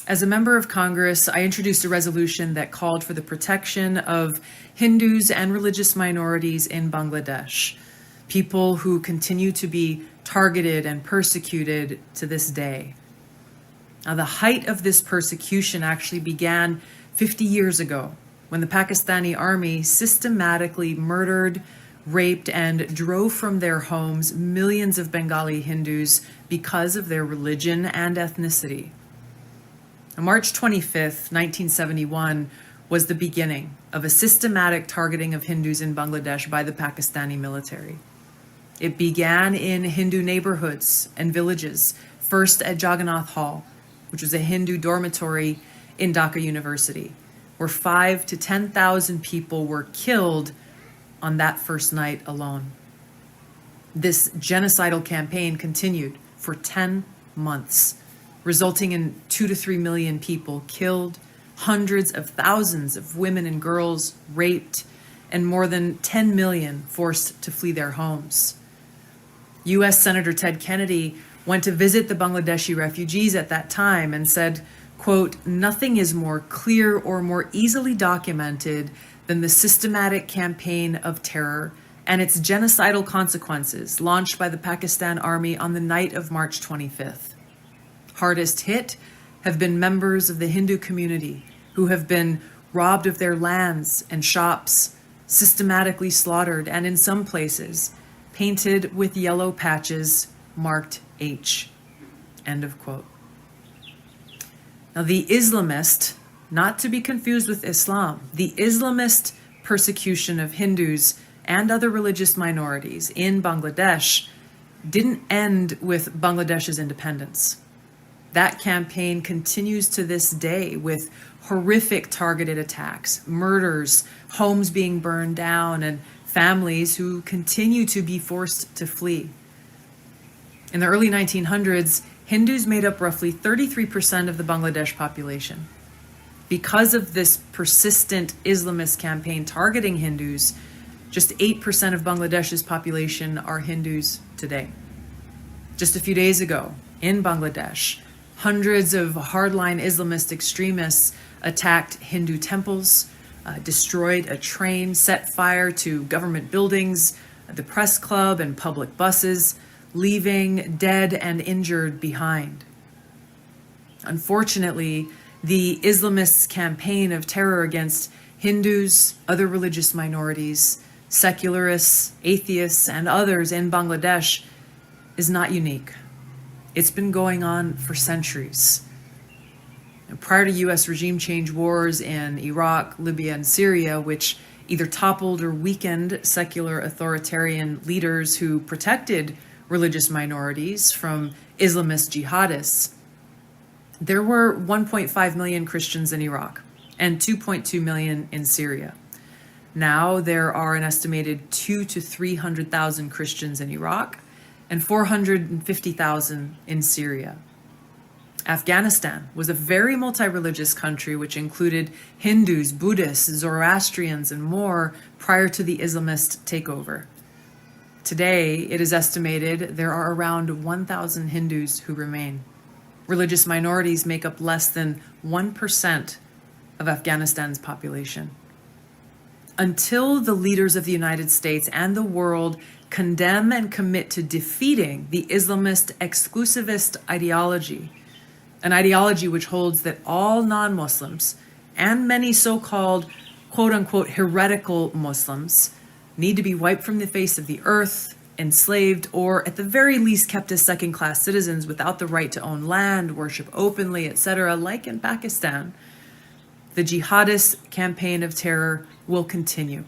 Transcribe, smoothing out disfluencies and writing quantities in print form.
As a member of Congress, I introduced a resolution that called for the protection of Hindus and religious minorities in Bangladesh, people who continue to be targeted and persecuted to this day. Now, the height of this persecution actually began 50 years ago when the Pakistani army systematically murdered, raped, and drove from their homes millions of Bengali Hindus because of their religion and ethnicity. On March 25th, 1971, was the beginning of a systematic targeting of Hindus in Bangladesh by the Pakistani military. It began in Hindu neighborhoods and villages, first at Jagannath Hall, which was a Hindu dormitory in Dhaka University, where 5,000 to 10,000 people were killed on that first night alone. This genocidal campaign continued for 10 months, resulting in 2 to 3 million people killed, hundreds of thousands of women and girls raped, and more than 10 million forced to flee their homes. U.S. Senator Ted Kennedy went to visit the Bangladeshi refugees at that time and said, quote, "Nothing is more clear or more easily documented than the systematic campaign of terror and its genocidal consequences launched by the Pakistan Army on the night of March 25th. Hardest hit have been members of the Hindu community who have been robbed of their lands and shops, systematically slaughtered, and in some places, painted with yellow patches marked H." End of quote. Now, the Islamist, not to be confused with Islam, the Islamist persecution of Hindus and other religious minorities in Bangladesh didn't end with Bangladesh's independence. That campaign continues to this day with horrific targeted attacks, murders, homes being burned down, and families who continue to be forced to flee. In the early 1900s, Hindus made up roughly 33% of the Bangladesh population. Because of this persistent Islamist campaign targeting Hindus, just 8% of Bangladesh's population are Hindus today. Just a few days ago, in Bangladesh, hundreds of hardline Islamist extremists attacked Hindu temples, destroyed a train, set fire to government buildings, the press club, and public buses, leaving dead and injured behind. Unfortunately, the Islamists' campaign of terror against Hindus, other religious minorities, secularists, atheists, and others in Bangladesh is not unique. It's been going on for centuries. And prior to U.S. regime change wars in Iraq, Libya, and Syria, which either toppled or weakened secular authoritarian leaders who protected religious minorities from Islamist jihadists, there were 1.5 million Christians in Iraq and 2.2 million in Syria. Now there are an estimated 200,000 to 300,000 Christians in Iraq and 450,000 in Syria. Afghanistan was a very multi-religious country which included Hindus, Buddhists, Zoroastrians, and more prior to the Islamist takeover. Today, it is estimated there are around 1,000 Hindus who remain. Religious minorities make up less than 1% of Afghanistan's population. Until the leaders of the United States and the world condemn and commit to defeating the Islamist exclusivist ideology, an ideology which holds that all non-Muslims and many so-called quote-unquote heretical Muslims need to be wiped from the face of the earth, enslaved, or at the very least kept as second-class citizens without the right to own land, worship openly, etc., like in Pakistan, the jihadist campaign of terror will continue.